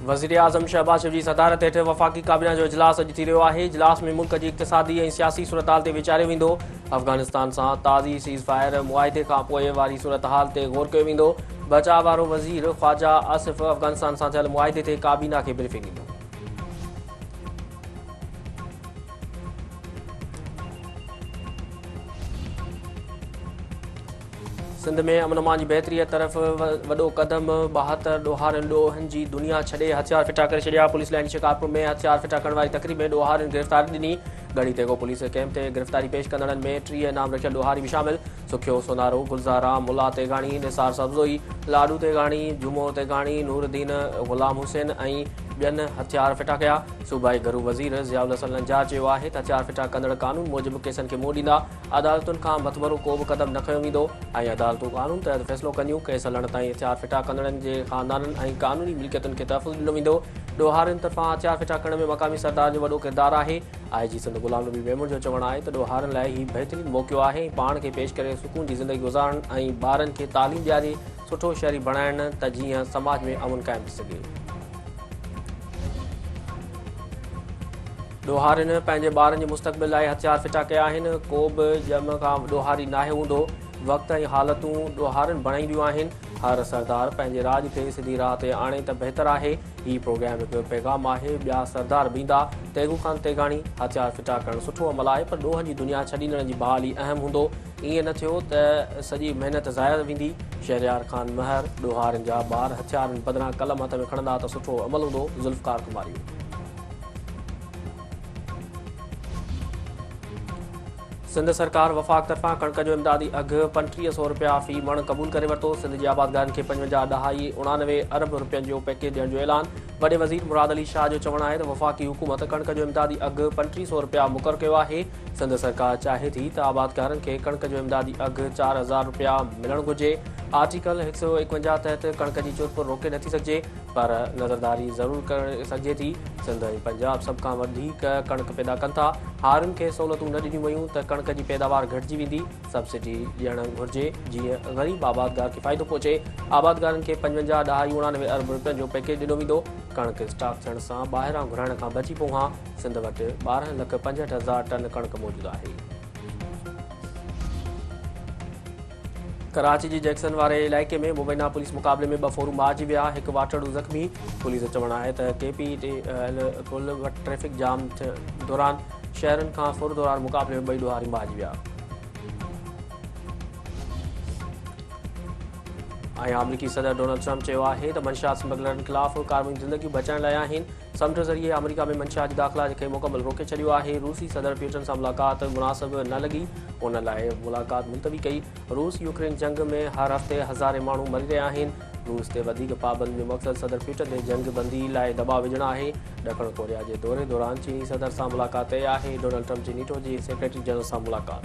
वज़ीर-ए-आज़म शहबाज शरीफ़ जी सदारत हेठि वफ़ाक़ी काबीना जो इजलास अॼु थी रहियो आहे। इजलास में मुल्क जी इक़्तिसादी ऐं सियासी सूरतहाल ते वीचारियो वेंदो। अफ़गानिस्तान सां ताज़ी सीज़फायर मुआहिदे खां पोइ वारी सूरतहाल ते ग़ौर कयो वेंदो। बचाव वारो वज़ीर ख़्वाजा आसिफ़ अफ़गानिस्तान सां थियल मुआहिदे ते काबीना खे ब्रीफिंग ॾींदो। सिंध में अमन अमान की बेहतरी तरफ़ वॾो क़दम। 72 ॾोहारनि ॾोहनि जी दुनिया छॾे हथियार फिटा करे छॾिया। पुलिस लाइन शिकारपुर में हथियार फिटा करण वारी तक़रीब में ॾोहारनि गिरफ़्तारी ॾिनी। गढ़ी तेगो पुलिस कैंप ते गिरफ़्तारी पेश कंदड़नि में 30 इनाम रखियल ॾोहारी भी शामिल। सुखियो सोनारो, गुलज़ारा, मुला तेगाणी, निसार सब्ज़ोई, लाडू तेगाणी, जुमो तेगाणी, नूरदीन ग़ुलाम हुसैन ऐं ॿियनि हथियार फिटा कया। सूबाई घरू वज़ीर ज़ियाउल हसन नंजार चयो आहे त हथियार फिटा कंदड़ कानून मूजिबि केसनि खे मोड़ ॾींदा। अदालतुनि खां मथबरो को बि क़दम न खंयो वेंदो ऐं अदालतूं कानून तहत फ़ैसिलो कंदियूं। केस हलण ताईं हथियार फिटा कंदड़नि जे ख़ानदाननि ऐं कानूनी मिल्कियतुनि खे तहफ़्फ़ुज़ ॾिनो वेंदो। ॾोहारनि तरफ़ां हथियार फिटा करण में मक़ामी सरदार जो वॾो किरदारु आहे। IG सिंध गुलाम नबी मेमून जो चवणु आहे त ॾोहारनि लाइ हीउ बहितरीनु मौक़ो आहे ऐं पाण खे पेश करे सुकून जी ज़िंदगी गुज़ारण ऐं ॿारनि खे तालीम ॾियारे सुठो शहरी बणाइण त जीअं समाज में अमन क़ाइमु थी सघे। ॾोहारनि पंहिंजे ॿारनि जे मुस्तक़बिल लाइ हथियार फिटा कया आहिनि। को बि ॼम खां ॾोहारी नाहे हूंदो। वक़्त ऐं हालतूं ॾोहारनि बणाईंदियूं आहिनि। हर सरदार पंहिंजे राज खे सिधी राह ते आणे त बहितर आहे। हीउ प्रोग्राम हिकु पैगाम आहे। ॿिया सरदार बि ईंदा। तेगू ख़ान तेगाणी, हथियार फिटा करणु सुठो अमल आहे पर ॾोहनि जी दुनिया छॾींदड़ जी बहाली अहम हूंदो। ईअं न थियो त सॼी महिनत ज़ाया वेंदी। शहरयार ख़ान महर, ॾोहारनि जा ॿार हथियारनि बदिरां कलम हथ में खणंदा त सुठो अमल हूंदो। ज़ुल्फ़कार कुमारी। सिंध सरकार वफ़ाक़ तरफ़ां कणक जो इमदादी अघु 3500 रुपया फ़ी मण क़बूल करे वरितो। सिंध जी आबादगारनि खे 55.89 अरब रुपयनि जो पैकेज ॾियण जो ऐलान। वॾे वज़ीर मुराद अली शाह जो चवणु आहे त वफ़ाक़ी हुकूमत कणक जो इमदादी अघु 3500 रुपया मुक़ररु कयो आहे। सिंध सरकार चाहे थी त आबादगारनि खे कणक जो इमदादी अघु 4000 रुपया मिलणु घुरिजे। आर्टिकल 151 तहत कणक जी चुरपुर रोके नथी सघिजे पर नज़रदारी ज़रूरु करे सघिजे थी। सिंध ऐं पंजाब सभ खां वधीक कणक पैदा कनि था। हारियुनि खे सहूलियतूं न ॾिनियूं वयूं त कणक जी पैदावार घटिजी वेंदी। सब्सिडी ॾियणु घुरिजे जीअं ग़रीब आबादगार खे फ़ाइदो पहुचे। आबादगारनि खे 55.89 अरब रुपयनि जो पैकेज ॾिनो वेंदो। कणक स्टॉक थियण सां ॿाहिरां घुराइण खां बची पऊं। सिंध वटि 12,65,000 टन कणक मौजूदु आहे। कराची जी जैक्सन वारे इलाइक़े में मुबैना पुलिस मुक़ाबले में 2 फोरू मारिजी विया। हिकु वाटड़ू ज़ख़्मी। पुलिस जो चवणु आहे त KP पुल वटि ट्रैफ़िक जाम दौरान शहरनि खां फुरदौरार मुक़ाबले में 2 ॾोहारी मारिजी विया। ऐं अमरीकी सदर डोनाल्ड ट्रम्प चयो आहे त मंशियात स्मगलरनि ख़िलाफ़ कार्रवाई ज़िंदगी बचाइण लाइ आहिनि। समुंड ज़रिए अमरीका में मंशियात जी दाख़िला खे मुकमल रोके छॾियो आहे। रूसी सदर प्यूटन सां मुलाक़ात मुनासिब न लॻी, उन लाइ मुलाक़ात मुलतवी कई। रूस यूक्रेन जंग में हर हफ़्ते हज़ारे माण्हू मरी रहिया आहिनि। रूस ते वधीक पाबंदी जो मक़सदु सदर प्यूटन ते जंग बंदी लाइ दबाउ विझणु आहे। ॾखण कोरिया जे दौरे दौरान चीनी सदर सां मुलाक़ात तइ आहे। डोनाल्ड ट्रम्प जी नीटो जी सेक्रेटरी जनरल सां मुलाक़ात।